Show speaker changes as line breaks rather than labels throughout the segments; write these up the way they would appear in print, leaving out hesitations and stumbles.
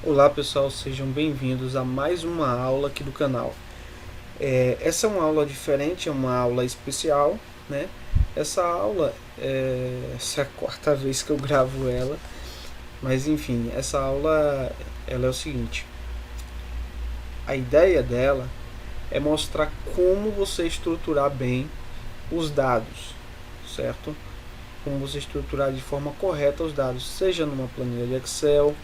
Olá pessoal, sejam bem-vindos a mais uma aula aqui do canal. Essa é uma aula diferente, é uma aula especial, né? Essa aula, essa é a quarta vez que eu gravo ela, mas enfim, essa aula ela é o seguinte: a ideia dela é mostrar como você estruturar bem os dados, certo? Como você estruturar de forma correta os dados, seja numa planilha de Excel,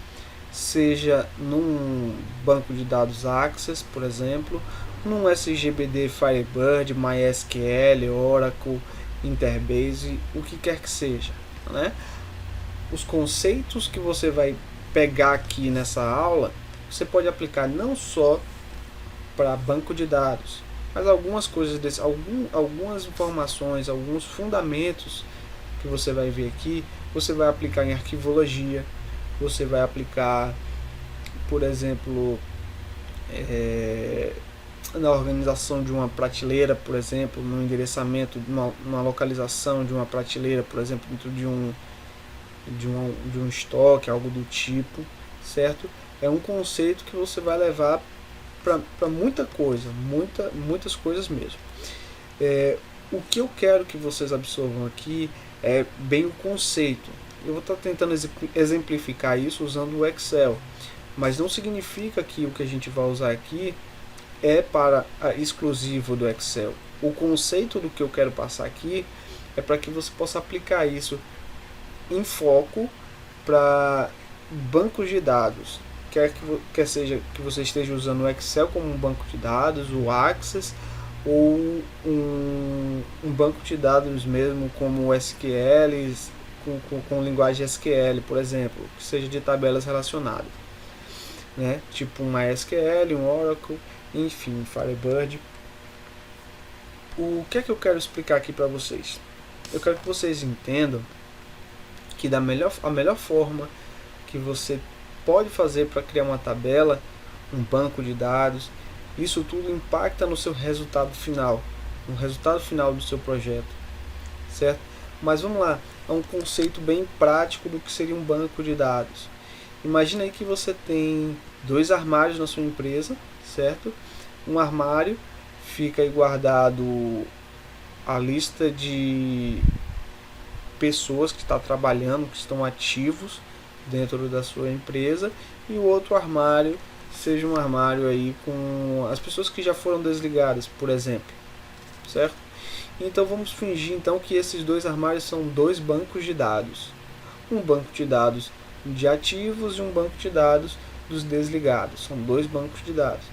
seja num banco de dados Access, por exemplo, num SGBD Firebird, MySQL, Oracle, Interbase, o que quer que seja, né? Os conceitos que você vai pegar aqui nessa aula, você pode aplicar não só para banco de dados, mas algumas coisas algumas informações, alguns fundamentos que você vai ver aqui, você vai aplicar em arquivologia, você vai aplicar, por exemplo, na organização de uma prateleira, por exemplo, no endereçamento, numa localização de uma prateleira, por exemplo, dentro de um estoque, algo do tipo, certo? É um conceito que você vai levar para muita coisa, muitas coisas mesmo. O que eu quero que vocês absorvam aqui é bem o conceito. Eu vou estar tentando exemplificar isso usando o Excel, mas não significa que o que a gente vai usar aqui é para exclusivo do Excel. O conceito do que eu quero passar aqui é para que você possa aplicar isso em foco para bancos de dados. Quer seja que você esteja usando o Excel como um banco de dados, o Access, ou um banco de dados mesmo como o SQL, com linguagem SQL, por exemplo, que seja de tabelas relacionadas, né? Tipo um MySQL, um Oracle, enfim, Firebird. O que é que eu quero explicar aqui para vocês? Eu quero que vocês entendam que a melhor forma que você pode fazer para criar uma tabela, um banco de dados, isso tudo impacta no seu resultado final, no resultado final do seu projeto, certo? Mas vamos lá, é um conceito bem prático do que seria um banco de dados. Imagina aí que você tem 2 armários na sua empresa, certo? Um armário fica aí guardado a lista de pessoas que estão trabalhando, que estão ativos dentro da sua empresa, e o outro armário seja um armário aí com as pessoas que já foram desligadas, por exemplo, certo? Então vamos fingir então que esses 2 armários são 2 bancos de dados. Um banco de dados de ativos e um banco de dados dos desligados. São 2 bancos de dados.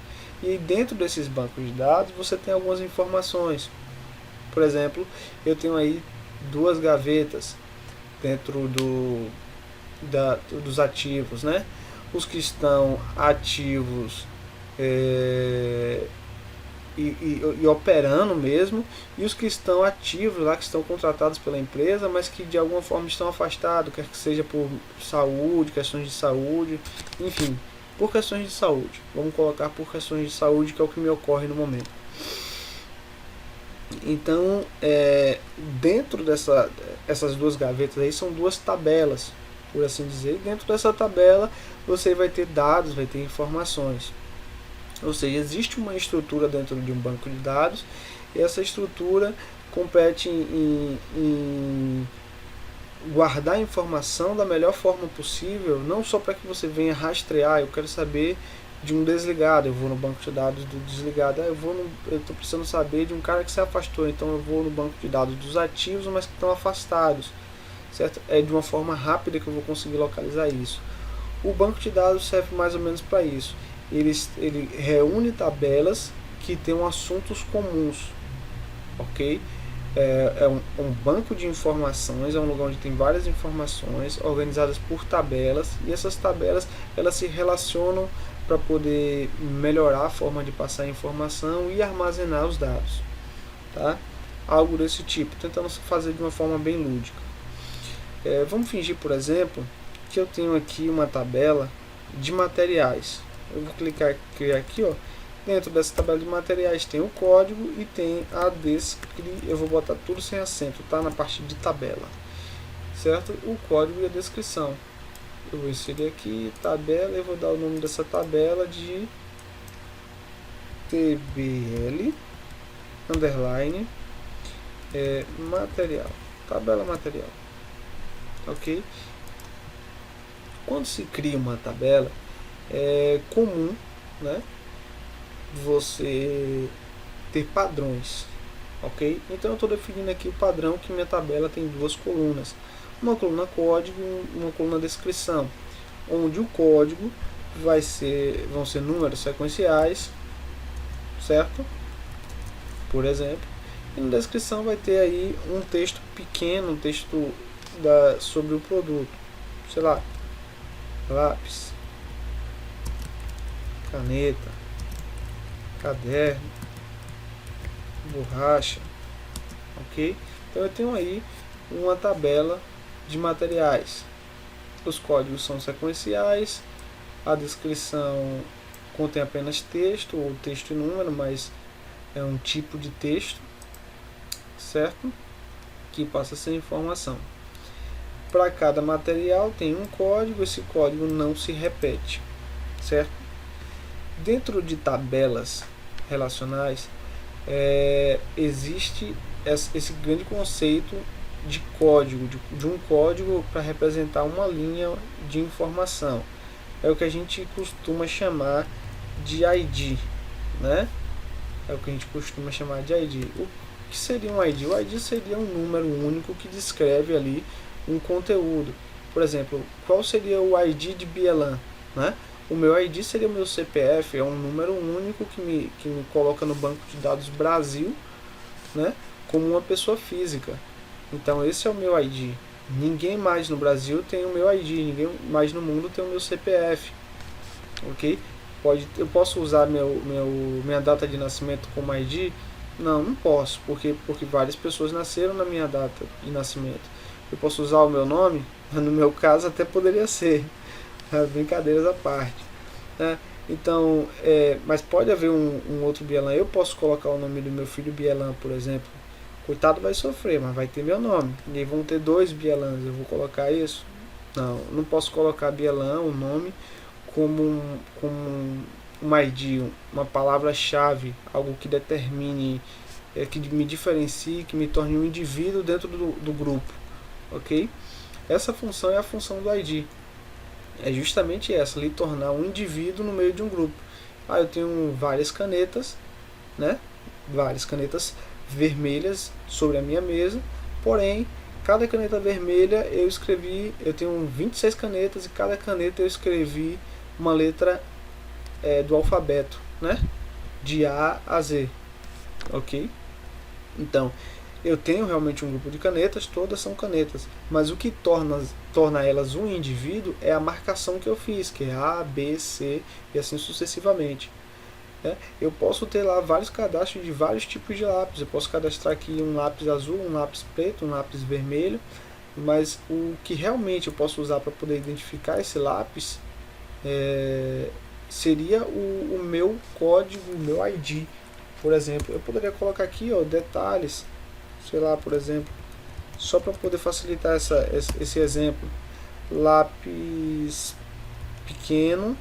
E dentro desses bancos de dados você tem algumas informações. Por exemplo, eu tenho aí 2 gavetas dentro dos ativos, né? Os que estão ativos e operando mesmo, e os que estão ativos lá, que estão contratados pela empresa, mas que de alguma forma estão afastados, quer que seja por saúde, questões de saúde, enfim, por questões de saúde. Vamos colocar por questões de saúde, que é o que me ocorre no momento. Então, dentro essas 2 gavetas aí são 2 tabelas, por assim dizer. E dentro dessa tabela você vai ter dados, vai ter informações. Ou seja, existe uma estrutura dentro de um banco de dados, e essa estrutura compete em guardar a informação da melhor forma possível, não só para que você venha rastrear. Eu quero saber de um desligado, eu vou no banco de dados do desligado. Eu estou precisando saber de um cara que se afastou, então eu vou no banco de dados dos ativos, mas que estão afastados, certo? É de uma forma rápida que eu vou conseguir localizar isso. O banco de dados serve mais ou menos para isso. Ele reúne tabelas que tenham assuntos comuns, ok? Um banco de informações, é um lugar onde tem várias informações organizadas por tabelas, e essas tabelas elas se relacionam para poder melhorar a forma de passar a informação e armazenar os dados, tá? Algo desse tipo, tentando fazer de uma forma bem lúdica. Vamos fingir, por exemplo, que eu tenho aqui uma tabela de materiais. Eu vou criar aqui, ó. Dentro dessa tabela de materiais tem o código e tem a descrição. Eu vou botar tudo sem acento, tá? Na parte de tabela, certo? O código e a descrição. eu vou inserir aqui tabela e vou dar o nome dessa tabela de TBL underline material, tabela material, ok? Quando se cria uma tabela, é comum, né, você ter padrões, ok? Então eu estou definindo aqui o padrão que minha tabela tem duas colunas, uma coluna código e uma coluna descrição, onde o código vão ser números sequenciais, certo? Por exemplo, e na descrição vai ter aí um texto pequeno, um texto sobre o produto, sei lá, lápis, caneta, caderno, borracha, ok? Então eu tenho aí uma tabela de materiais. Os códigos são sequenciais, a descrição contém apenas texto, ou texto e número, mas é um tipo de texto, certo? Que passa a ser informação. Para cada material tem um código, esse código não se repete, certo? Dentro de tabelas relacionais, existe esse grande conceito de código, de um código para representar uma linha de informação. É o que a gente costuma chamar de ID, né? É o que a gente costuma chamar de ID. O que seria um ID? O ID seria um número único que descreve ali um conteúdo. Por exemplo, qual seria o ID de Bielan, né? O meu ID seria o meu CPF, é um número único que me coloca no banco de dados Brasil, né, como uma pessoa física. Então esse é o meu ID. Ninguém mais no Brasil tem o meu ID, ninguém mais no mundo tem o meu CPF, ok? Eu posso usar minha data de nascimento como ID? Não, não posso, porque várias pessoas nasceram na minha data de nascimento. Eu posso usar o meu nome? No meu caso até poderia ser, brincadeiras à parte, né? Então, mas pode haver um outro Bielan. Eu posso colocar o nome do meu filho Bielan, por exemplo. Coitado vai sofrer, mas vai ter meu nome. E aí vão ter dois Bielans. Eu vou colocar isso? Não, não posso colocar Bielan, o nome, como um ID, uma palavra-chave, algo que determine, que me diferencie, que me torne um indivíduo dentro do grupo, ok? Essa função é a função do ID. É justamente essa, lhe tornar um indivíduo no meio de um grupo. Eu tenho várias canetas, né? Várias canetas vermelhas sobre a minha mesa, porém, cada caneta vermelha eu tenho 26 canetas e cada caneta eu escrevi uma letra do alfabeto, né? De A a Z, ok? Então, eu tenho realmente um grupo de canetas, todas são canetas, mas o que torna elas um indivíduo é a marcação que eu fiz, que é A, B, C e assim sucessivamente. Eu posso ter lá vários cadastros de vários tipos de lápis. Eu posso cadastrar aqui um lápis azul, um lápis preto, um lápis vermelho, mas o que realmente eu posso usar para poder identificar esse lápis seria o meu código, o meu ID. Por exemplo, eu poderia colocar aqui detalhes, sei lá, por exemplo, só para poder facilitar esse exemplo: lápis pequeno,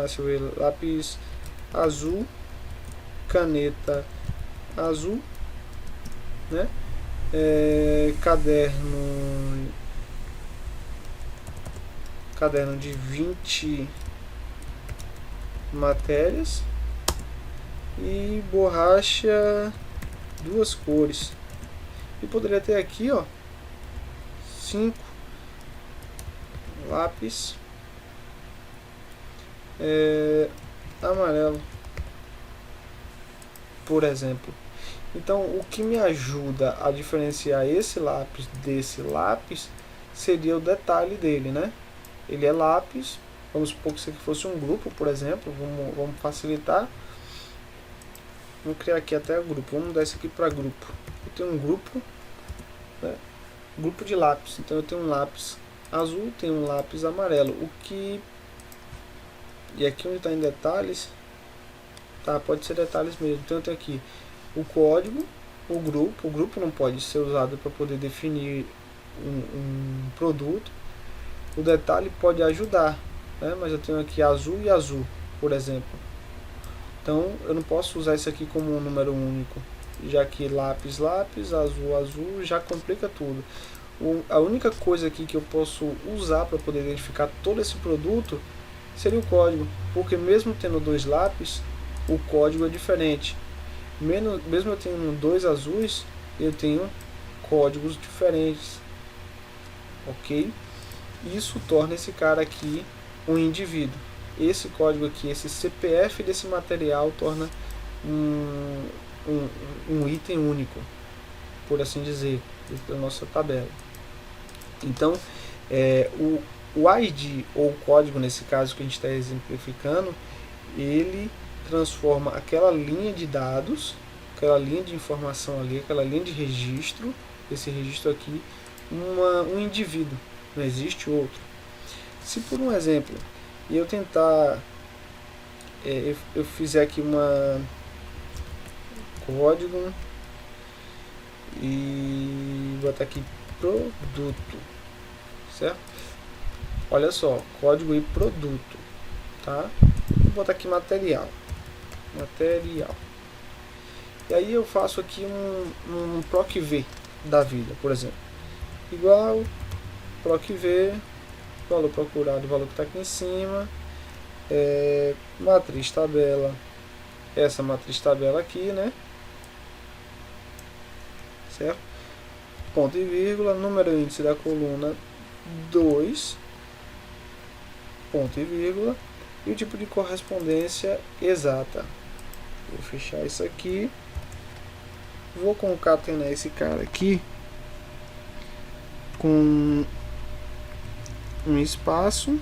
deixa eu ver, lápis azul, caneta azul, né? Caderno de 20 matérias e borracha duas cores. E poderia ter aqui 5 lápis amarelo, por exemplo. Então, o que me ajuda a diferenciar esse lápis desse lápis seria o detalhe dele, né? Ele é lápis, vamos supor que isso aqui fosse um grupo, por exemplo, vamos facilitar. Vamos criar aqui até o grupo, vamos mudar isso aqui para grupo. Eu tenho um grupo, né? Grupo de lápis, então eu tenho um lápis azul, tenho um lápis amarelo. E aqui onde está em detalhes, pode ser detalhes mesmo. Então eu tenho aqui o código, o grupo não pode ser usado para poder definir um produto. O detalhe pode ajudar, né? Mas eu tenho aqui azul e azul, por exemplo. Então eu não posso usar isso aqui como um número único, já que lápis, lápis, azul, azul, já complica tudo. A única coisa aqui que eu posso usar para poder identificar todo esse produto seria o código, porque mesmo tendo dois lápis, o código é diferente. Mesmo eu tendo dois azuis, eu tenho códigos diferentes, ok? Isso torna esse cara aqui um indivíduo. Esse código aqui, esse CPF desse material, torna um item único, por assim dizer, da nossa tabela. Então, o ID, ou o código nesse caso que a gente está exemplificando, ele transforma aquela linha de dados, aquela linha de informação ali, aquela linha de registro, esse registro aqui, um indivíduo, não existe outro. Se por um exemplo, eu tentar, eu fizer aqui código e botar aqui produto, certo? Olha só, código e produto, tá? Vou botar aqui material. E aí eu faço aqui um PROC-V da vida, por exemplo. Igual PROC-V, valor procurado, o valor que está aqui em cima, matriz tabela, essa matriz tabela aqui, né? Certo? Ponto e vírgula, número índice da coluna 2, ponto e vírgula, e o tipo de correspondência exata. Vou fechar isso aqui, vou concatenar esse cara aqui com um espaço.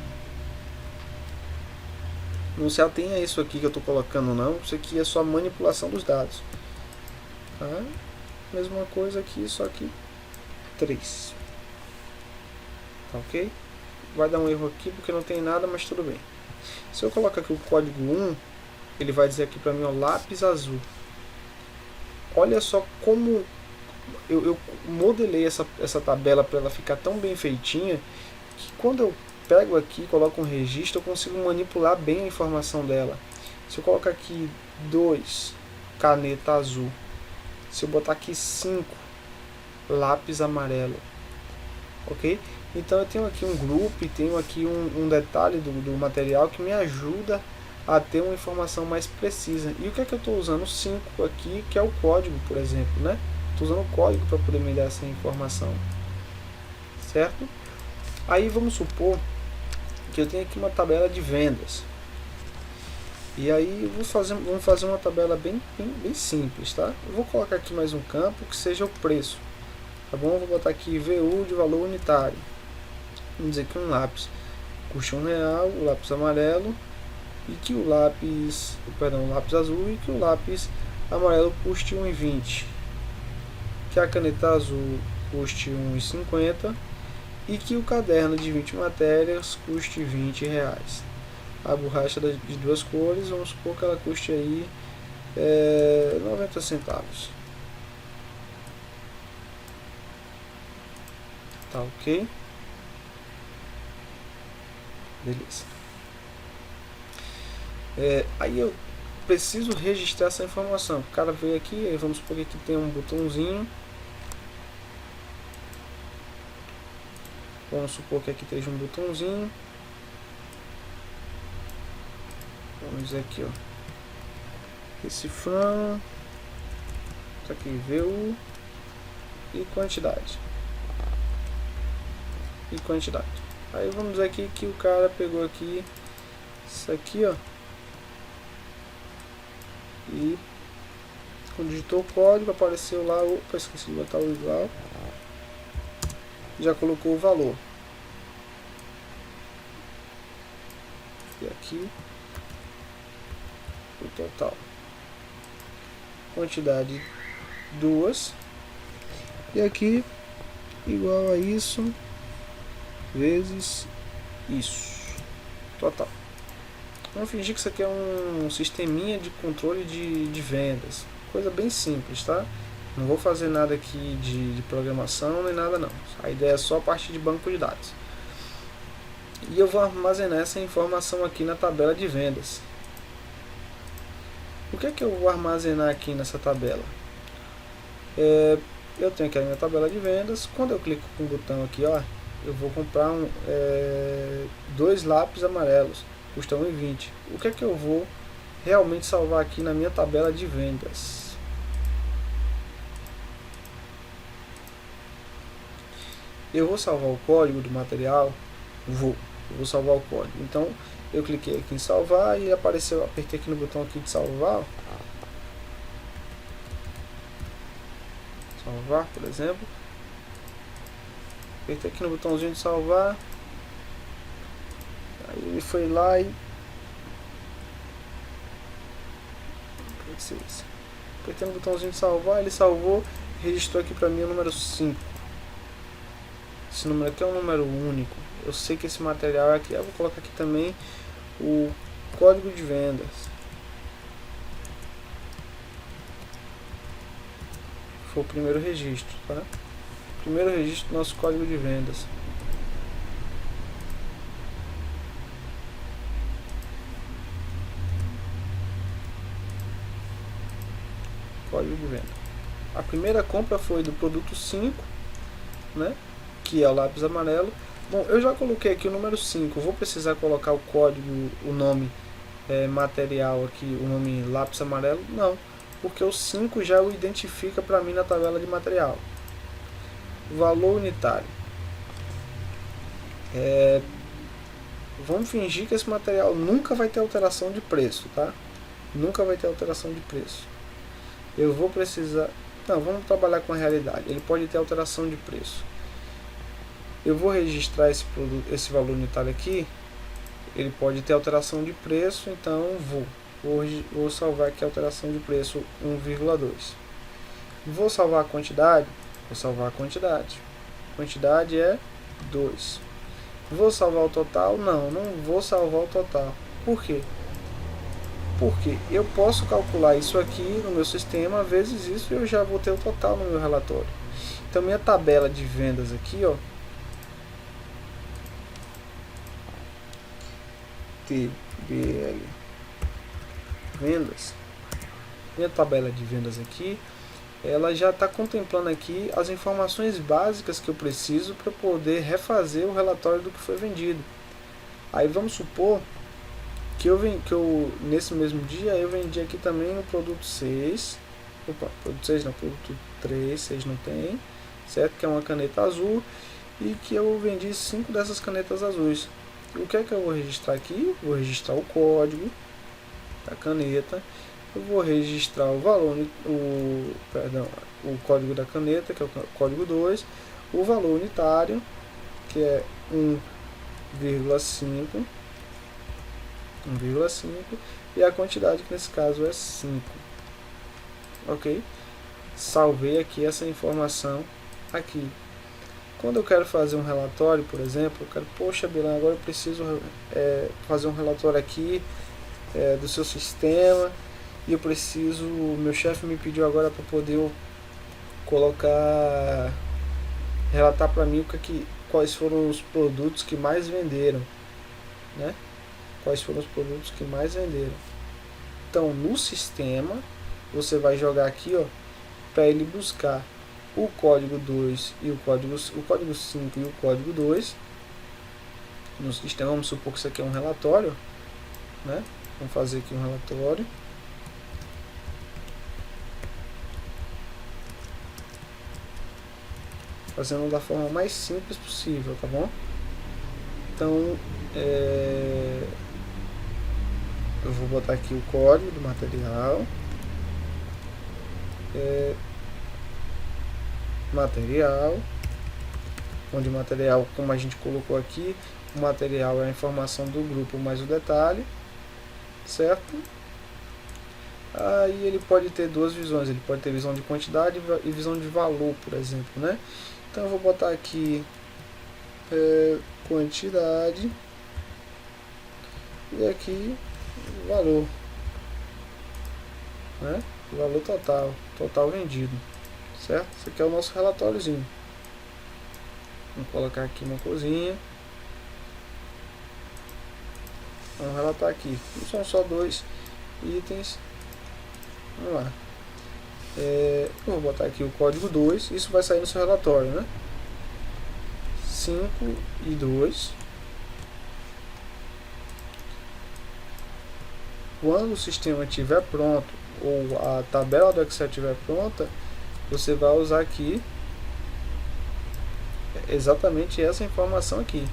Não se atenha a isso aqui que eu estou colocando, não. Isso aqui é só manipulação dos dados, tá? Mesma coisa aqui, só que 3, tá, ok? Vai dar um erro aqui porque não tem nada, mas tudo bem. Se eu colocar aqui o código 1, ele vai dizer aqui para mim, ó, lápis azul. Olha só como eu modelei essa tabela para ela ficar tão bem feitinha, que quando eu pego aqui, coloco um registro, eu consigo manipular bem a informação dela. Se eu colocar aqui 2, caneta azul, se eu botar aqui 5, lápis amarelo, ok? Então eu tenho aqui um grupo, tenho aqui um detalhe do material que me ajuda a ter uma informação mais precisa. E o que é que eu estou usando? 5 aqui, que é o código, por exemplo, né? Estou usando o código para poder me dar essa informação, certo? Aí vamos supor que eu tenho aqui uma tabela de vendas. E aí vamos fazer uma tabela bem simples, tá? Eu vou colocar aqui mais um campo que seja o preço, tá bom? Vou botar aqui VU de valor unitário. Vamos dizer que um lápis custa R$1, o lápis amarelo, e que o lápis azul, e que o lápis amarelo custe R$1,20, que a caneta azul custe R$1,50 e que o caderno de 20 matérias custe R$20. A borracha de duas cores, vamos supor que ela custe aí 90 centavos. Tá, ok? Beleza. Aí eu preciso registrar essa informação. O cara veio aqui, vamos supor que aqui tem um botãozinho. Vamos supor que aqui esteja um botãozinho. Vamos dizer aqui, ó, recifrando. Isso aqui, VU e quantidade. Aí vamos dizer aqui que o cara pegou aqui isso aqui, ó, e quando digitou o código apareceu lá, opa, esqueci de botar o igual, já colocou o valor. E aqui o total, quantidade 2, e aqui igual a isso vezes isso, total. Vamos fingir que isso aqui é um sisteminha de controle de vendas, coisa bem simples, tá? Não vou fazer nada aqui de programação nem nada não, a ideia é só a partir de banco de dados. E eu vou armazenar essa informação aqui na tabela de vendas. O que é que eu vou armazenar aqui nessa tabela? Eu tenho aqui a minha tabela de vendas. Quando eu clico com o botão aqui, ó, eu vou comprar 2 lápis amarelos, custa R$1,20. O que é que eu vou realmente salvar aqui na minha tabela de vendas? Eu vou salvar o código do material? Eu vou salvar o código. Então eu cliquei aqui em salvar e apareceu, apertei aqui no botão aqui de salvar. Salvar, por exemplo. Apertei aqui no botãozinho de salvar. Aí ele foi lá e apertei no botãozinho de salvar, ele salvou, registrou aqui para mim o número 5. Esse número aqui é um número único. Eu sei que esse material é aqui. Eu vou colocar aqui também o código de vendas. Foi o primeiro registro, tá? Primeiro registro do nosso código de vendas. Código de venda. A primeira compra foi do produto 5, né? Que é o lápis amarelo. Bom, eu já coloquei aqui o número 5. Vou precisar colocar o código, o nome material aqui, o nome lápis amarelo? Não, porque o 5 já o identifica para mim na tabela de material. Valor unitário. Vamos fingir que esse material nunca vai ter alteração de preço, tá? Nunca vai ter alteração de preço. Eu vou precisar... Não, vamos trabalhar com a realidade. Ele pode ter alteração de preço. Eu vou registrar esse valor unitário aqui. Ele pode ter alteração de preço, então vou salvar aqui a alteração de preço 1,2. Vou salvar a quantidade? Vou salvar a quantidade. Quantidade é 2. Vou salvar o total? Não vou salvar o total. Por quê? Porque eu posso calcular isso aqui no meu sistema, vezes isso, e eu já vou ter o total no meu relatório. Então minha tabela de vendas aqui, ó, TBL vendas, minha tabela de vendas aqui, ela já está contemplando aqui as informações básicas que eu preciso para poder refazer o relatório do que foi vendido. Aí vamos supor que eu nesse mesmo dia eu vendi aqui também o produto 6, produto 6 não, produto 3, 6 não tem, certo? Que é uma caneta azul, e que eu vendi 5 dessas canetas azuis. O que é que eu vou registrar aqui? Vou registrar o código da caneta, eu vou registrar o valor, o código da caneta, que é o código 2, o valor unitário, que é 1,5, e a quantidade, que nesse caso é 5. Ok? Salvei aqui essa informação aqui. Quando eu quero fazer um relatório, por exemplo, eu quero, poxa, Bilan, agora eu preciso fazer um relatório aqui do seu sistema, e eu preciso, meu chefe me pediu agora para poder relatar para mim quais foram os produtos que mais venderam, né? Quais foram os produtos que mais venderam. Então, no sistema, você vai jogar aqui, ó, para ele buscar o código 2 e o código 5 e o código 2 no sistema. Vamos supor que isso aqui é um relatório, né? Vamos fazer aqui um relatório. Fazendo da forma mais simples possível, tá bom? Então, eu vou botar aqui o código do material. Onde o material, como a gente colocou aqui, o material é a informação do grupo mais o detalhe, certo? Aí ele pode ter duas visões, ele pode ter visão de quantidade e visão de valor, por exemplo, né? Então eu vou botar aqui quantidade e aqui valor, né? Valor total vendido, certo? Esse aqui é o nosso relatóriozinho. Vamos colocar aqui uma cozinha. Vamos relatar aqui. Não são só 2 itens. Vamos lá. Eu vou botar aqui o código 2. Isso vai sair no seu relatório, né? 5 e 2. Quando o sistema estiver pronto, ou a tabela do Excel estiver pronta, você vai usar aqui exatamente essa informação aqui.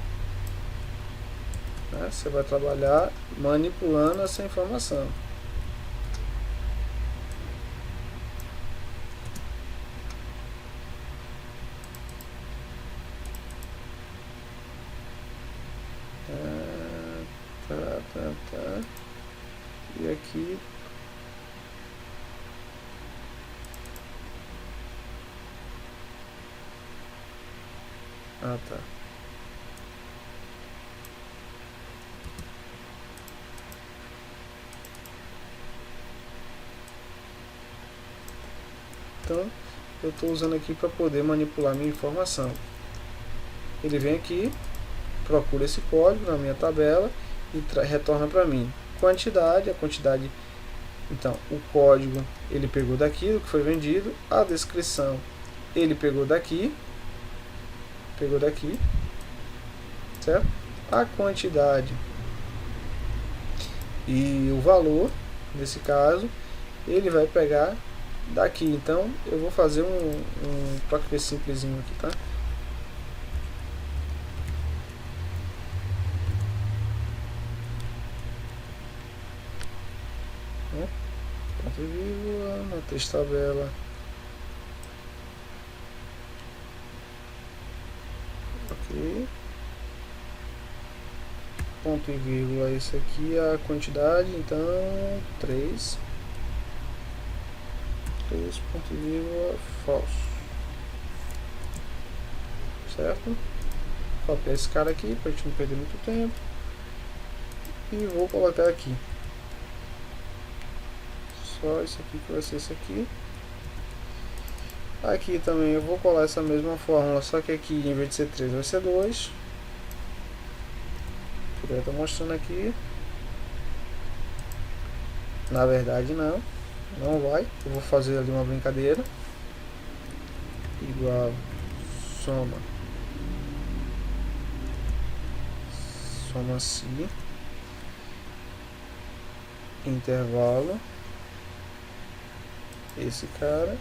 Né? Você vai trabalhar manipulando essa informação. Tá. E aqui tá. Então eu estou usando aqui para poder manipular minha informação. Ele vem aqui, procura esse código na minha tabela e retorna para mim quantidade, a quantidade. Então o código ele pegou daquilo que foi vendido, a descrição ele pegou daqui, certo? A quantidade e o valor, nesse caso, ele vai pegar daqui. Então eu vou fazer um toque simplesinho aqui, tá? Ponto e vírgula, matriz tabela. Ok. Ponto e vírgula, isso aqui é a quantidade, então 3 ponto e vírgula falso, certo? Copiar esse cara aqui para a gente não perder muito tempo e vou colocar aqui só isso aqui, que vai ser isso aqui. Aqui também eu vou colar essa mesma fórmula, só que aqui em vez de ser 3 vai ser 2. Eu estou mostrando aqui. Na verdade não vai. Eu vou fazer ali uma brincadeira. Igual soma se intervalo esse cara,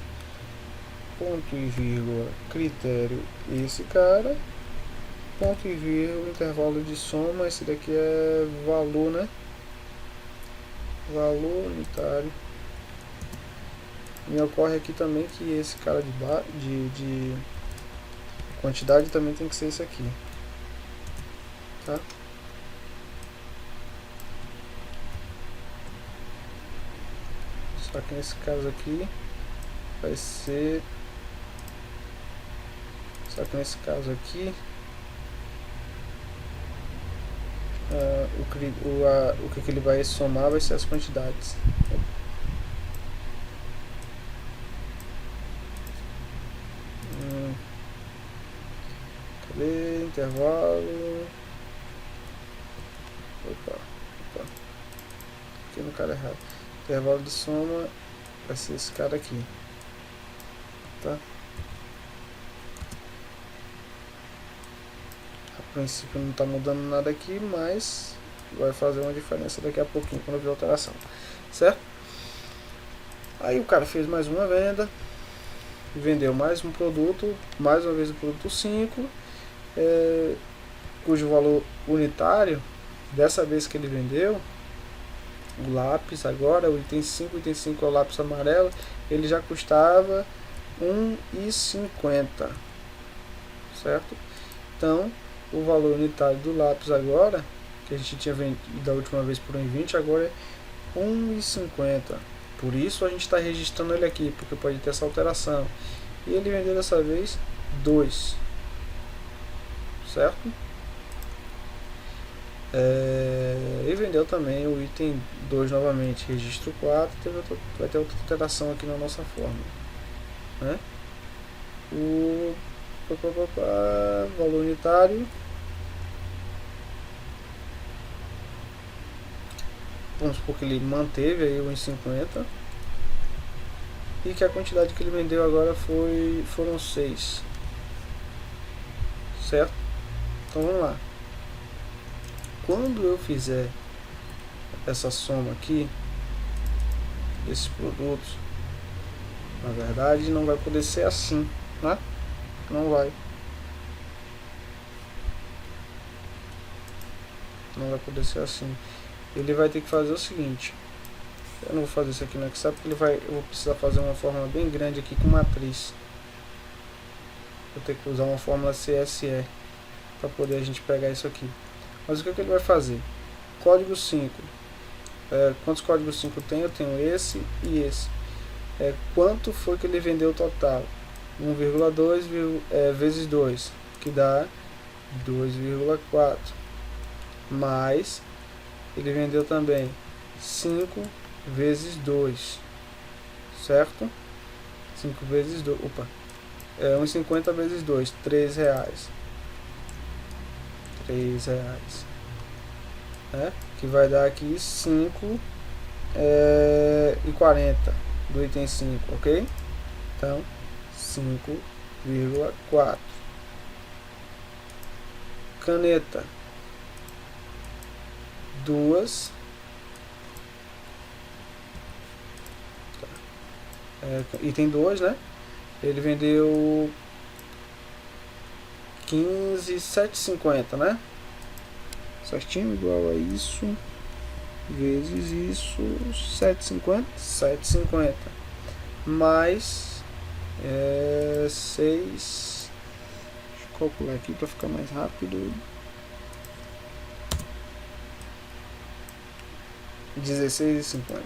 ponto e vírgula critério esse cara, ponto e vírgula intervalo de soma, esse daqui é valor, né? Valor unitário. Me ocorre aqui também que esse cara de quantidade também tem que ser esse aqui, tá? Só que nesse caso aqui vai ser, só que nesse caso aqui o que ele vai somar vai ser as quantidades. Cadê? Intervalo. Opa. Aqui no cara errado. Intervalo de soma vai ser esse cara aqui, tá? A princípio não está mudando nada aqui, mas vai fazer uma diferença daqui a pouquinho quando vier a alteração, certo? Aí o cara fez mais uma venda, vendeu mais um produto, mais uma vez o produto 5, cujo valor unitário, dessa vez que ele vendeu, o lápis agora, o item 5 é o lápis amarelo, ele já custava R$1,50, certo? Então, o valor unitário do lápis agora, que a gente tinha vendido da última vez por R$1,20, agora é R$1,50. Por isso a gente está registrando ele aqui, porque pode ter essa alteração. E ele vendeu dessa vez 2, certo? E vendeu também o item 2 novamente, registro 4, vai ter outra alteração aqui na nossa fórmula, né? O valor unitário vamos supor que ele manteve aí o 1,50 e que a quantidade que ele vendeu agora foram 6, certo? Então vamos lá. Quando eu fizer essa soma aqui desses produtos, na verdade não vai poder ser assim, né? Não vai poder ser assim. Ele vai ter que fazer o seguinte: eu não vou fazer isso aqui no Excel porque eu vou precisar fazer uma fórmula bem grande aqui com matriz. Vou ter que usar uma fórmula CSE para poder a gente pegar isso aqui. Mas o que ele vai fazer? Código 5. Quantos códigos 5 tem? Eu tenho esse e esse. Quanto foi que ele vendeu total? 1,2 vezes 2, que dá 2,4. Mais, ele vendeu também 5 vezes 2, certo? 5 vezes 2, 1,50 vezes 2, 3 reais. 3 reais. Que vai dar aqui 5 e 40 do item 5, ok? Então, 5,4. Caneta, 2. Item 2, né? Ele vendeu 15,750, né? Certinho, igual a isso vezes isso, 7,50 mais 6. Deixa eu calcular aqui para ficar mais rápido. 16,50.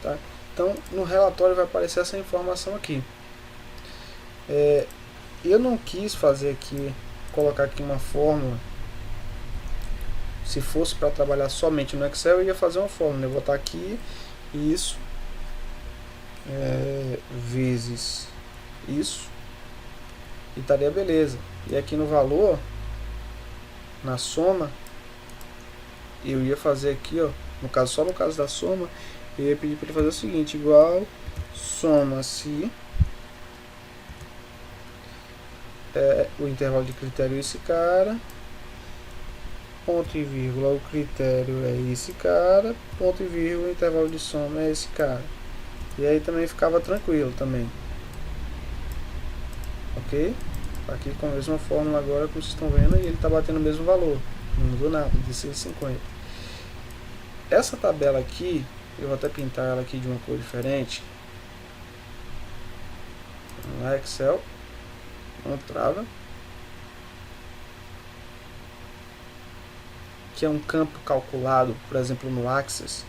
Tá? Então no relatório vai aparecer essa informação aqui. Eu não quis fazer aqui, colocar aqui uma fórmula. Se fosse para trabalhar somente no Excel, eu ia fazer uma fórmula. Eu vou botar aqui isso vezes isso e estaria beleza. E aqui no valor, na soma, eu ia fazer aqui, ó, só no caso da soma, eu ia pedir para ele fazer o seguinte: igual soma-se o intervalo de critério esse cara, ponto e vírgula, o critério é esse cara, ponto e vírgula, o intervalo de soma é esse cara. E aí também ficava tranquilo também. Ok? Aqui com a mesma fórmula agora, como vocês estão vendo, e ele está batendo o mesmo valor. Não mudou nada, 16,50. Essa tabela aqui, eu vou até pintar ela aqui de uma cor diferente. Vamos lá, Excel. Não trava. Que é um campo calculado, por exemplo, no Access.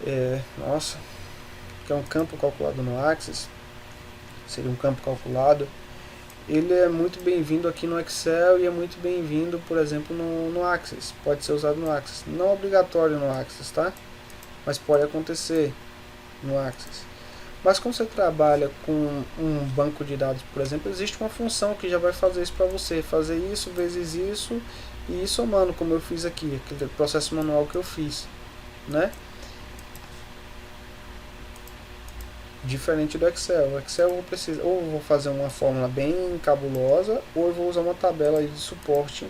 Que é um campo calculado no Access. Seria um campo calculado. Ele é muito bem-vindo aqui no Excel e é muito bem-vindo, por exemplo, no Access. Pode ser usado no Access. Não obrigatório no Access, tá? Mas pode acontecer no Access. Mas quando você trabalha com um banco de dados, por exemplo, existe uma função que já vai fazer isso para você. Fazer isso vezes isso e ir somando, como eu fiz aqui, aquele processo manual que eu fiz, né? Diferente do Excel. O Excel eu preciso, ou eu vou fazer uma fórmula bem cabulosa, ou eu vou usar uma tabela de suporte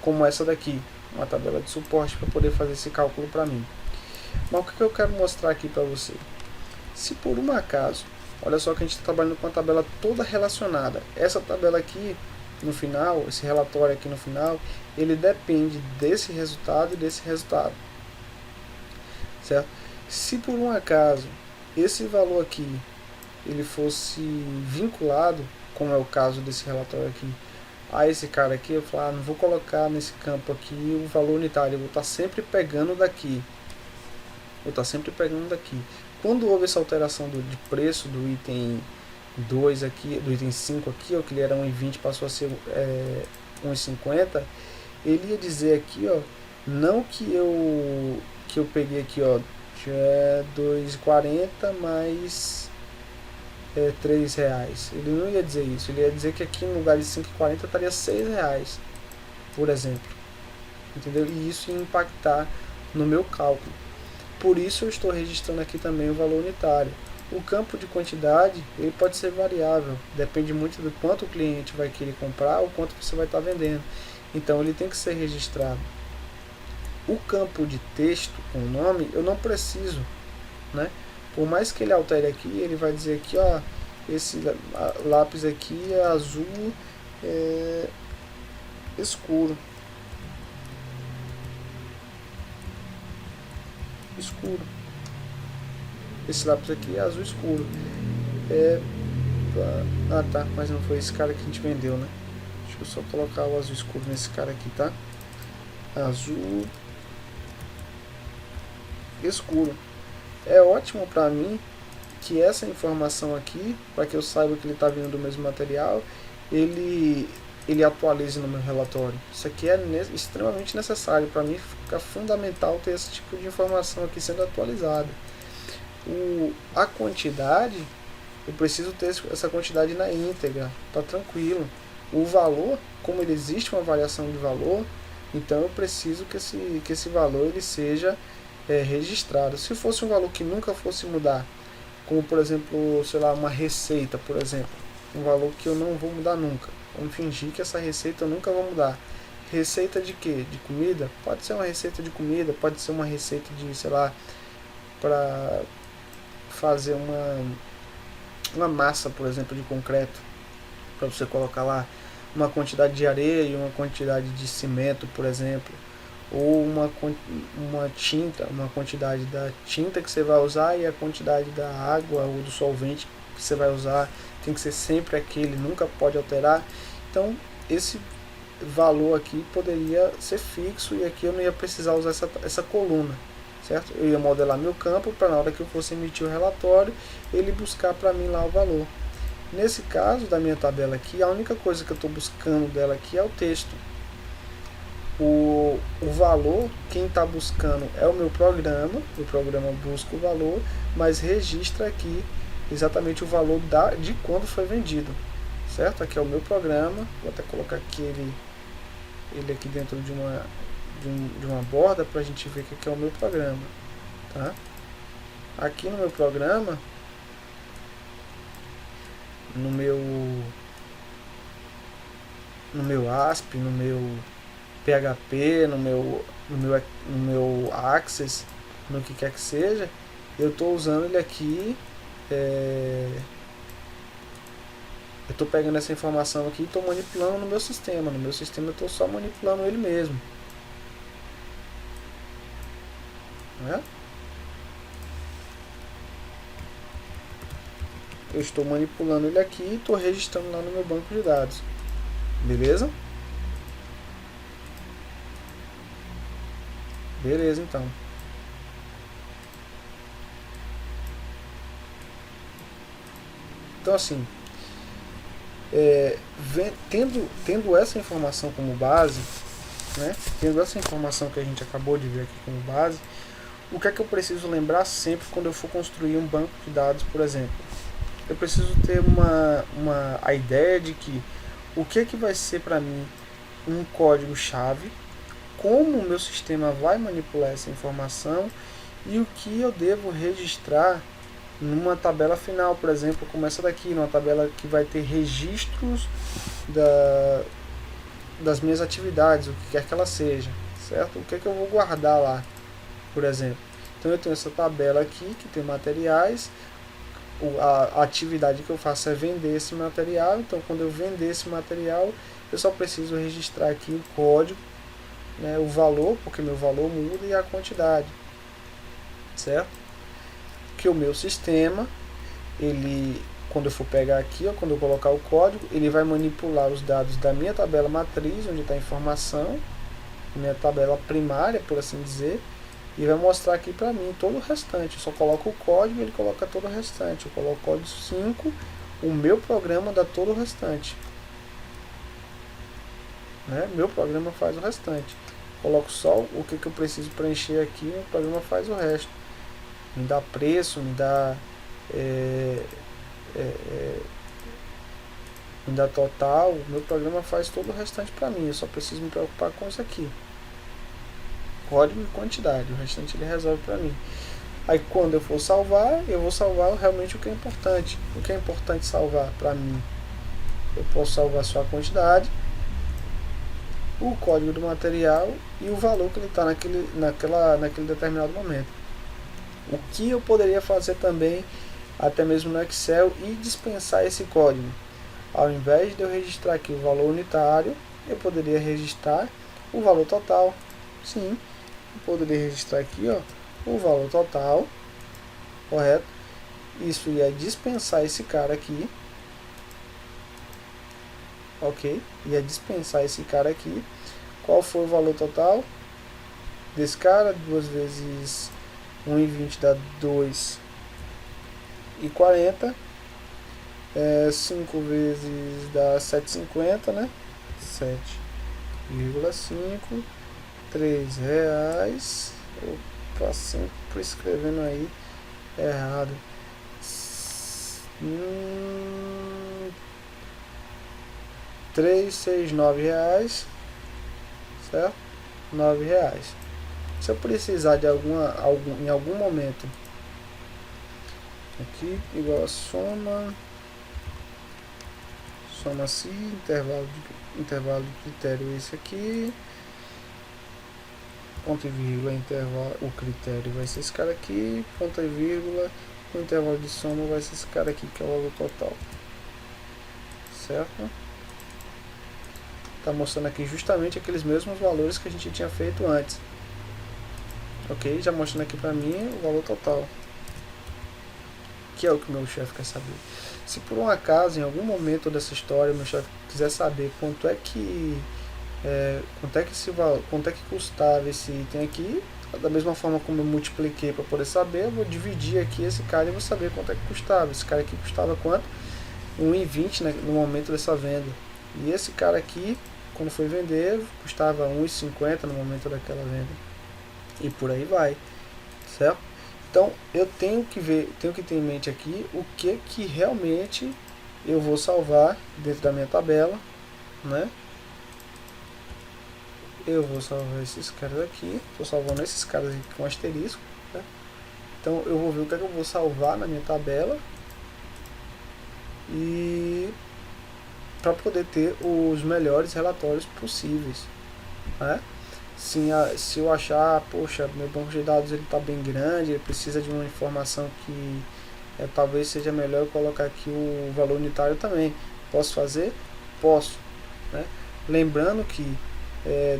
como essa daqui, uma tabela de suporte para poder fazer esse cálculo para mim. Mas o que eu quero mostrar aqui para você? Se por um acaso, olha só que a gente está trabalhando com uma tabela toda relacionada. Essa tabela aqui no final, esse relatório aqui no final, ele depende desse resultado e desse resultado, certo? Se por um acaso esse valor aqui ele fosse vinculado, como é o caso desse relatório aqui, a esse cara aqui, eu falo, não vou colocar nesse campo aqui o valor unitário, eu vou estar sempre pegando daqui. Quando houve essa alteração de preço do item 2 aqui, do item 5 aqui, ó, que ele era 1,20, passou a ser 1,50, ele ia dizer aqui, ó, não que eu peguei aqui, ó, já é 2,40 mais 3 reais. Ele não ia dizer isso, ele ia dizer que aqui no lugar de 5,40 estaria 6 reais, por exemplo. entendeu? E isso ia impactar no meu cálculo. Por isso eu estou registrando aqui também o valor unitário. O campo de quantidade ele pode ser variável, depende muito do quanto o cliente vai querer comprar ou quanto você vai estar vendendo. Então ele tem que ser registrado. O campo de texto com o nome eu não preciso, né? Por mais que ele altere aqui, ele vai dizer aqui, ó, esse lápis aqui é azul escuro. Escuro. Esse lápis aqui é azul escuro. Ah tá, mas não foi esse cara que a gente vendeu, né? Deixa eu só colocar o azul escuro nesse cara aqui, tá? Azul escuro. É ótimo para mim que essa informação aqui, para que eu saiba que ele está vindo do mesmo material, ele atualize no meu relatório. Isso aqui é extremamente necessário. Para mim fica fundamental ter esse tipo de informação aqui sendo atualizada. A quantidade, eu preciso ter essa quantidade na íntegra, tá tranquilo. O valor, como ele existe uma variação de valor, então eu preciso que esse valor ele seja registrado. Se fosse um valor que nunca fosse mudar, como por exemplo, sei lá, uma receita, por exemplo, um valor que eu não vou mudar nunca. Vamos fingir que essa receita eu nunca vou mudar. Receita de quê? De comida? Pode ser uma receita de comida, pode ser uma receita de, sei lá, para fazer uma massa, por exemplo, de concreto, para você colocar lá uma quantidade de areia e uma quantidade de cimento, por exemplo, ou uma tinta, uma quantidade da tinta que você vai usar e a quantidade da água ou do solvente que você vai usar tem que ser sempre aquele, nunca pode alterar. Então esse valor aqui poderia ser fixo e aqui eu não ia precisar usar essa coluna, certo? Eu ia modelar meu campo para na hora que eu fosse emitir o relatório ele buscar para mim lá o valor. Nesse caso da minha tabela aqui, a única coisa que eu estou buscando dela aqui é o texto. O valor, quem está buscando é o programa busca o valor, mas registra aqui exatamente o valor de quando foi vendido, certo? Aqui é o meu programa, vou até colocar aqui ele aqui dentro de uma borda para a gente ver que aqui é o meu programa, tá? Aqui no meu programa, no meu ASP, no meu PHP, no meu Access, no que quer que seja, eu estou usando ele aqui, eu estou pegando essa informação aqui e estou manipulando no meu sistema. No meu sistema eu estou só manipulando ele mesmo, né? Eu estou manipulando ele aqui e estou registrando lá no meu banco de dados, beleza? Beleza, então. Então assim, tendo essa informação como base, né, tendo essa informação que a gente acabou de ver aqui como base, o que é que eu preciso lembrar sempre quando eu for construir um banco de dados, por exemplo? Eu preciso ter a ideia de que o que é que vai ser para mim um código-chave, como o meu sistema vai manipular essa informação e o que eu devo registrar numa tabela final, por exemplo, como essa daqui, numa tabela que vai ter registros das minhas atividades, o que quer que ela seja, certo? O que é que eu vou guardar lá, por exemplo. Então eu tenho essa tabela aqui que tem materiais, a atividade que eu faço é vender esse material, então quando eu vender esse material eu só preciso registrar aqui o código, né, o valor, porque meu valor muda, e a quantidade, certo? Que o meu sistema, ele, quando eu for pegar aqui, ó, quando eu colocar o código, ele vai manipular os dados da minha tabela matriz, onde está a informação, minha tabela primária, por assim dizer, e vai mostrar aqui para mim todo o restante. Eu só coloco o código e ele coloca todo o restante. Eu coloco o código 5, o meu programa dá todo o restante, né? Meu programa faz o restante. Coloco só o que eu preciso preencher aqui, o programa faz o resto. Me dá preço, me dá total, o meu programa faz todo o restante para mim. Eu só preciso me preocupar com isso aqui, código e quantidade, o restante ele resolve para mim. Aí quando eu for salvar, eu vou salvar realmente o que é importante. O que é importante salvar para mim? Eu posso salvar só a quantidade, o código do material e o valor que ele está naquele determinado momento. O que eu poderia fazer também, até mesmo no Excel, e dispensar esse código. Ao invés de eu registrar aqui o valor unitário, eu poderia registrar o valor total. Sim, eu poderia registrar aqui, ó, o valor total, correto? Isso ia dispensar esse cara aqui, ok? Ia dispensar esse cara aqui. Qual foi o valor total desse cara? 2 vezes 1,20 dá 2,40. 5 vezes dá 7,50, né? 7,5. R$3. Opa, sempre escrevendo aí errado. R$369, certo? R$9. Se eu precisar de em algum momento, aqui igual a soma se intervalo de critério esse aqui, ponto e vírgula, intervalo, o critério vai ser esse cara aqui, ponto e vírgula, o intervalo de soma vai ser esse cara aqui, que é o valor total, certo? Está mostrando aqui justamente aqueles mesmos valores que a gente tinha feito antes, ok? Já mostrando aqui para mim o valor total, que é o que o meu chefe quer saber. Se por um acaso, em algum momento dessa história, o meu chefe quiser saber quanto é que custava esse item aqui, da mesma forma como eu multipliquei para poder saber, eu vou dividir aqui esse cara e vou saber quanto é que custava. Esse cara aqui custava quanto? 1,20, né, no momento dessa venda. E esse cara aqui, quando foi vender, custava 1,50 no momento daquela venda. E por aí vai, certo? Então eu tenho que ter em mente aqui o que realmente eu vou salvar dentro da minha tabela, né? Eu vou salvar esses caras aqui, estou salvando esses caras aqui com asterisco, né? Então eu vou ver o que é que eu vou salvar na minha tabela e para poder ter os melhores relatórios possíveis, né? Se eu achar, poxa, meu banco de dados ele está bem grande, ele precisa de uma informação que talvez seja melhor eu colocar aqui o valor unitário também. Posso fazer? Posso, né? Lembrando que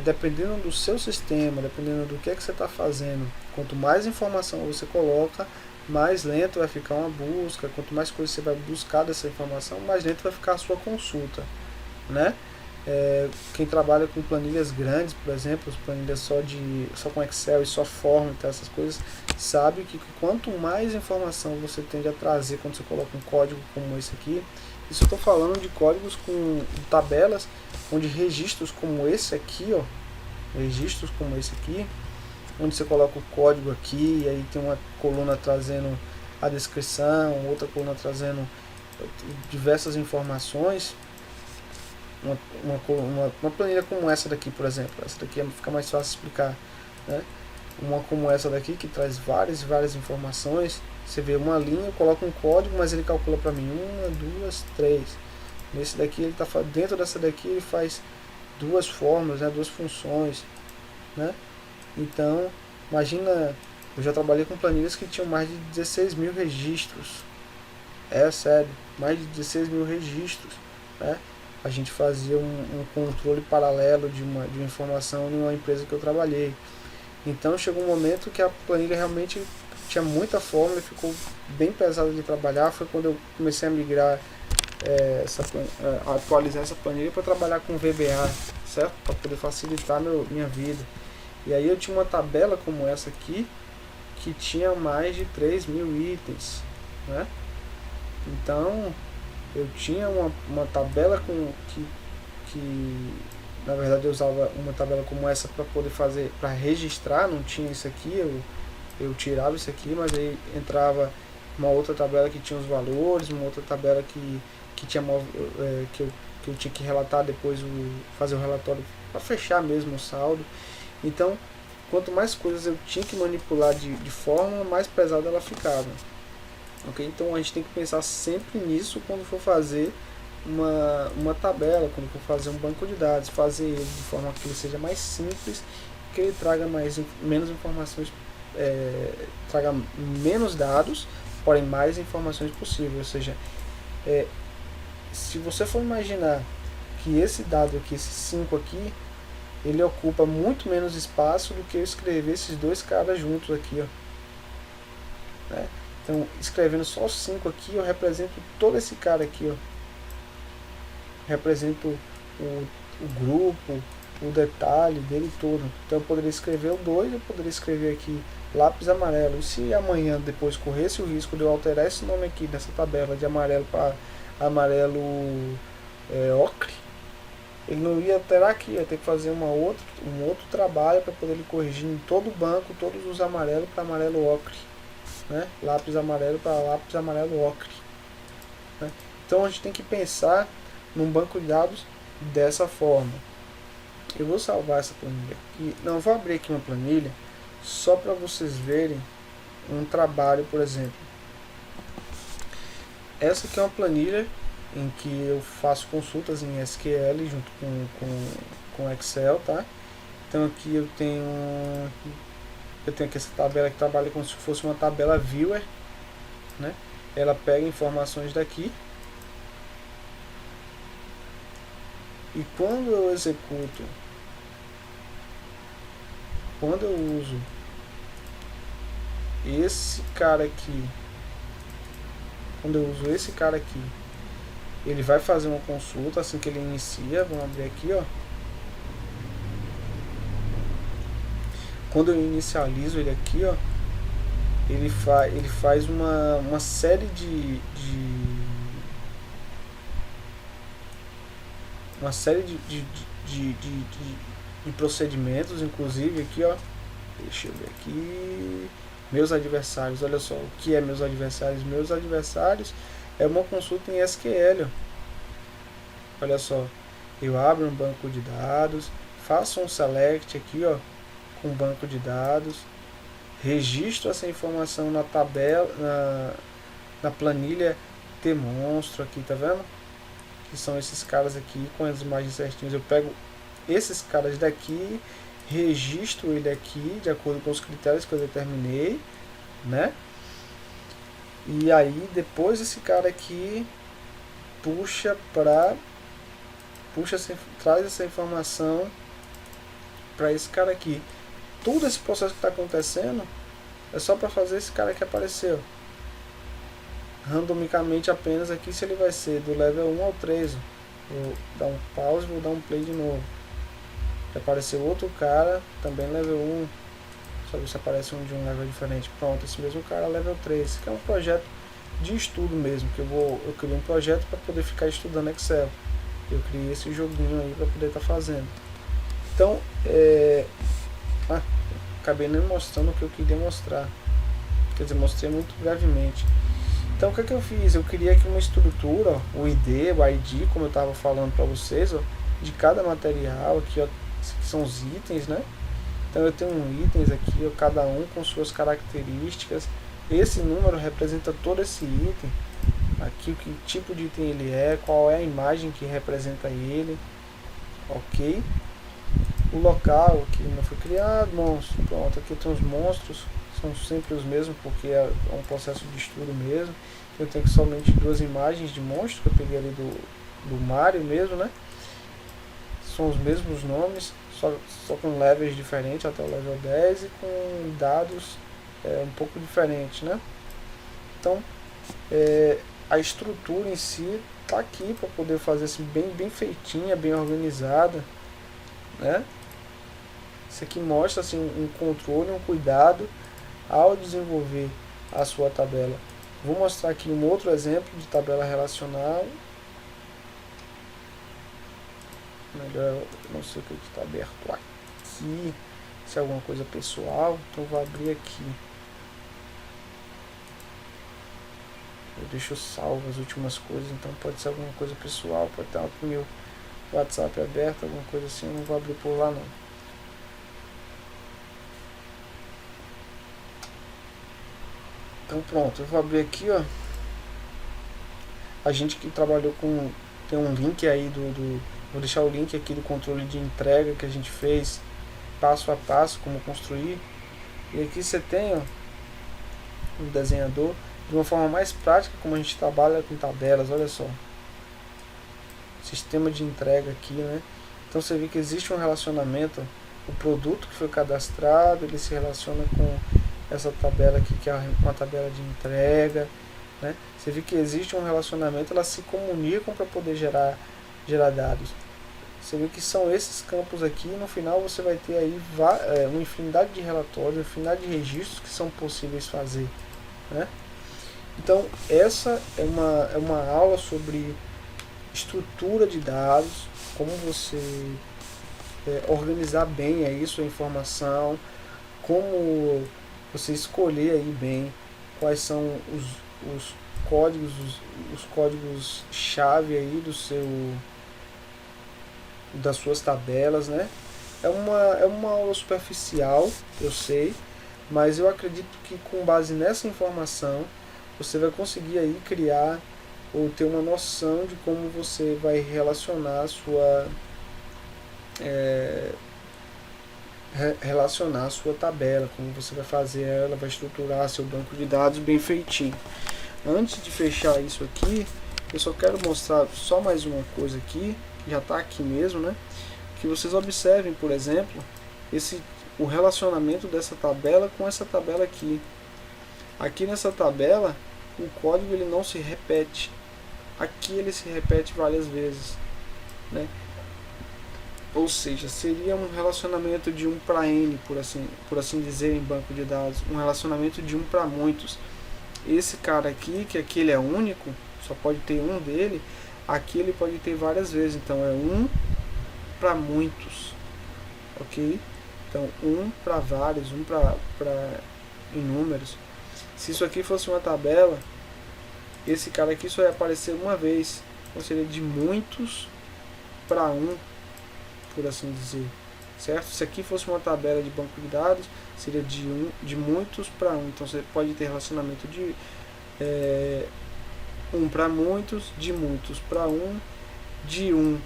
dependendo do seu sistema, dependendo do que é que você está fazendo, quanto mais informação você coloca, mais lento vai ficar uma busca. Quanto mais coisas você vai buscar dessa informação, mais lento vai ficar a sua consulta, né? Quem trabalha com planilhas grandes, por exemplo, planilhas só com Excel e só fórmula e essas coisas, sabe que quanto mais informação você tende a trazer quando você coloca um código como esse aqui, isso eu estou falando de códigos com tabelas, onde registros como esse aqui, ó, registros como esse aqui, onde você coloca o código aqui, e aí tem uma coluna trazendo a descrição, outra coluna trazendo diversas informações. Uma planilha como essa daqui, por exemplo, essa daqui fica mais fácil de explicar, né? Uma como essa daqui que traz várias informações. Você vê uma linha, eu coloco um código, mas ele calcula para mim 1, 2, 3. Nesse daqui ele tá dentro dessa daqui ele faz duas fórmulas, né, duas funções, né? Então imagina, eu já trabalhei com planilhas que tinham mais de 16 mil registros. Sério, mais de 16 mil registros, né? A gente fazia um controle paralelo de uma informação em uma empresa que eu trabalhei. Então chegou um momento que a planilha realmente tinha muita fórmula e ficou bem pesada de trabalhar. Foi quando eu comecei a migrar, atualizar essa planilha para trabalhar com VBA, certo? Para poder facilitar minha vida. E aí eu tinha uma tabela como essa aqui, que tinha mais de 3 mil itens, né? Então eu tinha uma tabela que na verdade eu usava uma tabela como essa para poder fazer, para registrar. Não tinha isso aqui, eu tirava isso aqui, mas aí entrava uma outra tabela que tinha os valores, uma outra tabela que tinha que eu tinha que relatar depois, fazer o relatório para fechar mesmo o saldo. Então quanto mais coisas eu tinha que manipular de forma, mais pesada ela ficava. Ok? Então a gente tem que pensar sempre nisso quando for fazer uma tabela, quando for fazer um banco de dados, fazer ele de forma que ele seja mais simples, que ele traga menos informações, traga menos dados, porém mais informações possíveis. Ou seja, se você for imaginar que esse dado aqui, esse 5 aqui, ele ocupa muito menos espaço do que eu escrever esses dois caras juntos aqui, ó. Né? Então, escrevendo só 5 aqui, eu represento todo esse cara aqui, ó. Represento o grupo, o detalhe dele todo. Então, eu poderia escrever o 2, eu poderia escrever aqui lápis amarelo. E se amanhã depois corresse o risco de eu alterar esse nome aqui nessa tabela de amarelo para amarelo ocre, ele não ia alterar aqui, ia ter que fazer um outro trabalho para poder ele corrigir em todo o banco todos os amarelos para amarelo ocre, né? Lápis amarelo para lápis amarelo ocre, né? Então a gente tem que pensar num banco de dados dessa forma. Eu vou salvar essa planilha aqui, não, vou abrir aqui uma planilha só para vocês verem um trabalho, por exemplo. Essa aqui é uma planilha em que eu faço consultas em SQL junto com Excel, tá? Então aqui eu tenho aqui essa tabela que trabalha como se fosse uma tabela viewer, né? Ela pega informações daqui e quando eu executo, quando eu uso esse cara aqui, ele vai fazer uma consulta assim que ele inicia. Vamos abrir aqui, ó. Quando eu inicializo ele aqui, ó, ele faz uma série de procedimentos, inclusive aqui, ó. Deixa eu ver aqui. Meus adversários, olha só o que é meus adversários. Meus adversários é uma consulta em SQL. Olha só, eu abro um banco de dados, faço um select aqui, ó, com banco de dados, registro essa informação na tabela, na planilha demonstro aqui, tá vendo? Que são esses caras aqui com as imagens certinhas. Eu pego esses caras daqui, registro ele aqui de acordo com os critérios que eu determinei, né? E aí depois esse cara aqui traz essa informação para esse cara aqui. Todo esse processo que está acontecendo é só para fazer esse cara que apareceu randomicamente apenas aqui, se ele vai ser do level 1 ao 3. Vou dar um pause, vou dar um play de novo. Apareceu outro cara, também level 1. Só ver se aparece um de um level diferente. Pronto, esse mesmo cara level 3. Esse aqui é um projeto de estudo mesmo, que eu criei um projeto para poder ficar estudando Excel. Eu criei esse joguinho aí para poder estar fazendo. Então, acabei nem mostrando o que eu queria mostrar. Quer dizer, mostrei muito brevemente. Então, o que eu fiz? Eu criei aqui uma estrutura, ó, o ID, o ID, como eu estava falando para vocês, ó, de cada material. Aqui, ó, que são os itens, né? Então eu tenho itens aqui, ó, cada um com suas características. Esse número representa todo esse item. Aqui o que tipo de item ele é, qual é a imagem que representa ele, ok? O local que não foi criado, monstro. Pronto, aqui tem os monstros, são sempre os mesmos porque é um processo de estudo mesmo. Eu tenho somente 2 imagens de monstro que eu peguei ali do Mario mesmo, né? São os mesmos nomes, só com levels diferentes até o level 10 e com dados um pouco diferentes, né? Então, a estrutura em si está aqui para poder fazer assim, bem feitinha, bem organizada, né? Isso aqui mostra assim, um controle, um cuidado ao desenvolver a sua tabela. Vou mostrar aqui um outro exemplo de tabela relacional. Melhor, não sei o que está aberto aqui, se é alguma coisa pessoal, então vou abrir aqui. Eu deixo salvo as últimas coisas, então pode ser alguma coisa pessoal, pode estar com o meu WhatsApp aberto, alguma coisa assim, eu não vou abrir por lá não. Então pronto, eu vou abrir aqui, ó. A gente que trabalhou com, tem um link aí vou deixar o link aqui do controle de entrega que a gente fez passo a passo como construir. E aqui você tem, ó, um desenhador de uma forma mais prática como a gente trabalha com tabelas. Olha só, sistema de entrega aqui, né? Então você vê que existe um relacionamento, o produto que foi cadastrado ele se relaciona com essa tabela aqui que é uma tabela de entrega, né? Você vê que existe um relacionamento, elas se comunicam para poder gerar dados. Você vê que são esses campos aqui, no final você vai ter aí uma infinidade de relatórios, uma infinidade de registros que são possíveis fazer, né? Então essa é uma aula sobre estrutura de dados, como você organizar bem aí sua informação, como você escolher aí bem quais são os códigos, os códigos chave aí das suas tabelas, né? É uma aula superficial, eu sei, mas eu acredito que com base nessa informação você vai conseguir aí criar ou ter uma noção de como você vai relacionar a sua tabela, como você vai fazer ela, vai estruturar seu banco de dados bem feitinho. Antes de fechar isso aqui, eu só quero mostrar só mais uma coisa aqui, que já está aqui mesmo, né? Que vocês observem, por exemplo, o relacionamento dessa tabela com essa tabela aqui. Aqui nessa tabela, o código ele não se repete. Aqui ele se repete várias vezes, né? Ou seja, seria um relacionamento de 1 para N, por assim dizer, em banco de dados. Um relacionamento de 1 para muitos. Esse cara aqui, que aqui ele é único, só pode ter um dele, aqui ele pode ter várias vezes. Então é 1 para muitos, ok? Então 1 para vários, 1 para inúmeros. Se isso aqui fosse uma tabela, esse cara aqui só ia aparecer uma vez. Então seria de muitos para 1, por assim dizer, certo? Se aqui fosse uma tabela de banco de dados, seria de muitos para 1. Então você pode ter relacionamento de 1 para muitos para 1, de 1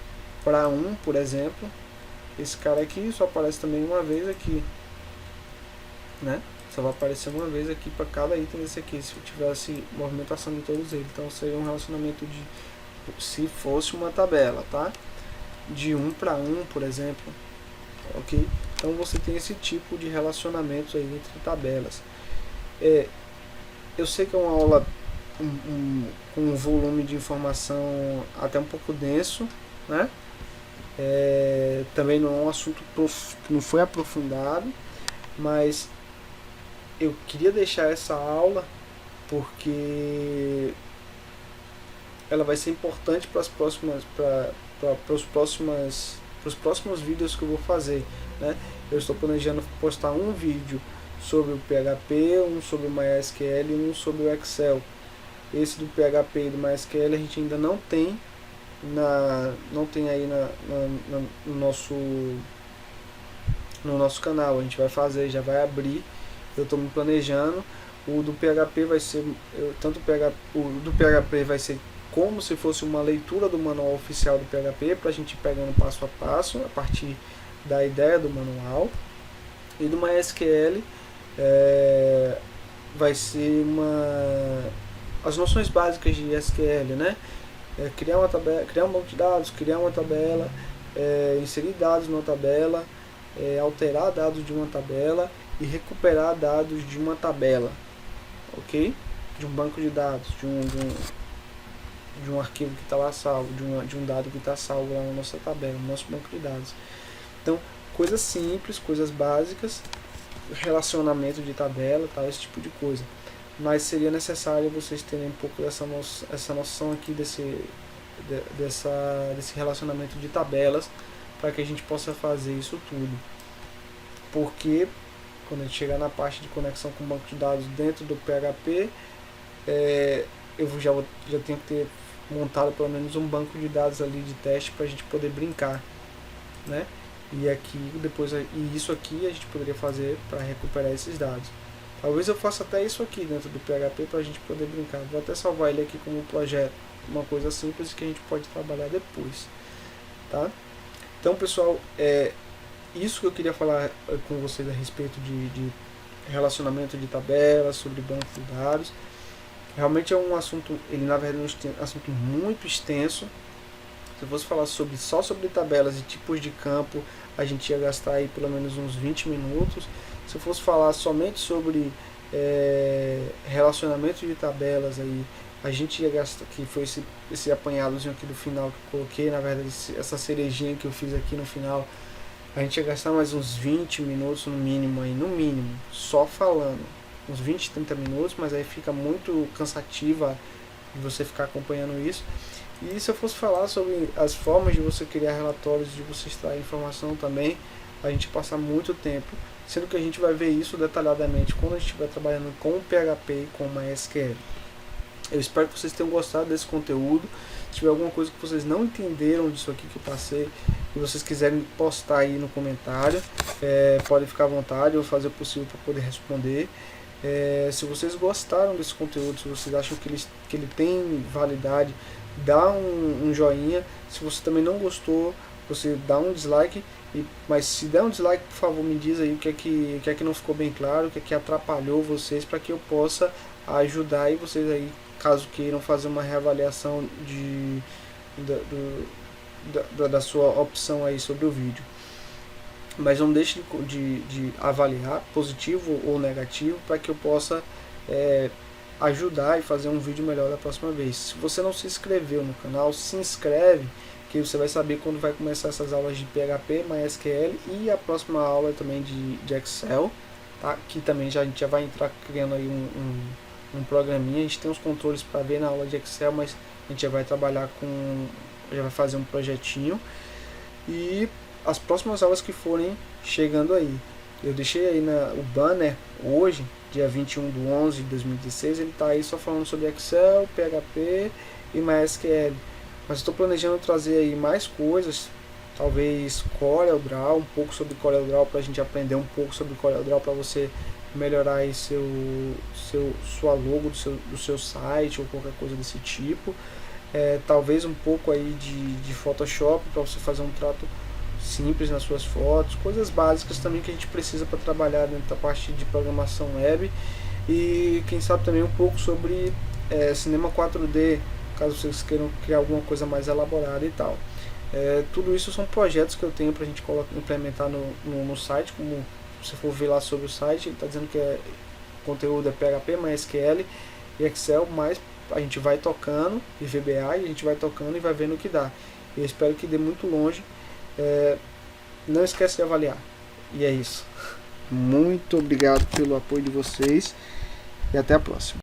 para 1, por exemplo. Esse cara aqui só aparece também uma vez aqui, né? Só vai aparecer uma vez aqui para cada item desse aqui, se tivesse movimentação de todos eles. Então seria um relacionamento de, se fosse uma tabela, tá? De 1 para 1, por exemplo, ok? Então você tem esse tipo de relacionamento aí entre tabelas. Eu sei que é uma aula com um volume de informação até um pouco denso, né? Também não é um assunto que não foi aprofundado, mas eu queria deixar essa aula porque ela vai ser importante para os próximos vídeos que eu vou fazer, né? Eu estou planejando postar um vídeo sobre o PHP, um sobre o MySQL e um sobre o Excel. Esse do PHP e do MySQL a gente ainda não tem aí no nosso canal. A gente vai fazer, já vai abrir. Eu estou me planejando. O do PHP vai ser o do PHP vai ser como se fosse uma leitura do manual oficial do PHP, para a gente ir pegando passo a passo a partir da ideia do manual. E do MySQL vai ser as noções básicas de SQL, né? Criar uma tabela, criar um banco de dados, criar uma tabela, inserir dados numa tabela, alterar dados de uma tabela e recuperar dados de uma tabela, ok? De um banco de dados, de um arquivo que está lá salvo, de um dado que está salvo lá na nossa tabela, no nosso banco de dados. Então, coisas simples, coisas básicas, relacionamento de tabela, tal, esse tipo de coisa. Mas seria necessário vocês terem um pouco essa noção aqui desse relacionamento de tabelas, para que a gente possa fazer isso tudo. Porque quando a gente chegar na parte de conexão com o banco de dados dentro do PHP, eu já tenho que ter montado pelo menos um banco de dados ali de teste para a gente poder brincar, né? E isso aqui a gente poderia fazer para recuperar esses dados. Talvez eu faça até isso aqui dentro do PHP para a gente poder brincar. Vou até salvar ele aqui como projeto, uma coisa simples que a gente pode trabalhar depois, tá? Então, pessoal, é isso que eu queria falar com vocês a respeito de relacionamento de tabelas, sobre banco de dados. Realmente é um assunto, ele na verdade é um assunto muito extenso. Se eu fosse falar só sobre tabelas e tipos de campo, a gente ia gastar aí pelo menos uns 20 minutos. Se eu fosse falar somente sobre relacionamento de tabelas, aí a gente ia gastar, que foi esse apanhadozinho aqui do final que eu coloquei, na verdade essa cerejinha que eu fiz aqui no final, a gente ia gastar mais uns 20 minutos no mínimo, aí, no mínimo, só falando, uns 20, 30 minutos, mas aí fica muito cansativa de você ficar acompanhando isso. E se eu fosse falar sobre as formas de você criar relatórios, de você extrair informação também, a gente passa muito tempo, sendo que a gente vai ver isso detalhadamente quando a gente estiver trabalhando com o PHP e com o MySQL. Eu espero que vocês tenham gostado desse conteúdo. Se tiver alguma coisa que vocês não entenderam disso aqui que eu passei e vocês quiserem postar aí no comentário, podem ficar à vontade, eu vou fazer o possível para poder responder. Se vocês gostaram desse conteúdo, se vocês acham que ele tem validade, dá um joinha. Se você também não gostou, você dá um dislike. Mas se der um dislike, por favor, me diz aí o que é que não ficou bem claro, o que é que atrapalhou vocês, para que eu possa ajudar aí vocês aí, caso queiram fazer uma reavaliação da sua opção aí sobre o vídeo. Mas não deixe de avaliar, positivo ou negativo, para que eu possa ajudar e fazer um vídeo melhor da próxima vez. Se você não se inscreveu no canal, se inscreve, que você vai saber quando vai começar essas aulas de PHP, MySQL e a próxima aula também de Excel, tá? Que também a gente já vai entrar criando aí um programinha. A gente tem os controles para ver na aula de Excel, mas a gente já vai trabalhar já vai fazer um projetinho. E as próximas aulas que forem chegando aí, eu deixei aí o banner hoje, dia 21/11/2016, ele está aí só falando sobre Excel, PHP e MySQL. Mas estou planejando trazer aí mais coisas, talvez CorelDRAW, um pouco sobre CorelDRAW, para a gente aprender um pouco sobre CorelDRAW, para você melhorar aí sua logo do seu site ou qualquer coisa desse tipo. Talvez um pouco aí de Photoshop, para você fazer um trato simples nas suas fotos, coisas básicas também que a gente precisa para trabalhar dentro da parte de programação web. E quem sabe também um pouco sobre Cinema 4D, caso vocês queiram criar alguma coisa mais elaborada e tal. Tudo isso são projetos que eu tenho para a gente implementar no site. Como você for ver lá sobre o site, ele está dizendo que o conteúdo é PHP, MySQL e Excel, mas a gente vai tocando, e VBA, e a gente vai tocando e vai vendo o que dá. Eu espero que dê muito longe. Não esquece de avaliar. E é isso. Muito obrigado pelo apoio de vocês e até a próxima.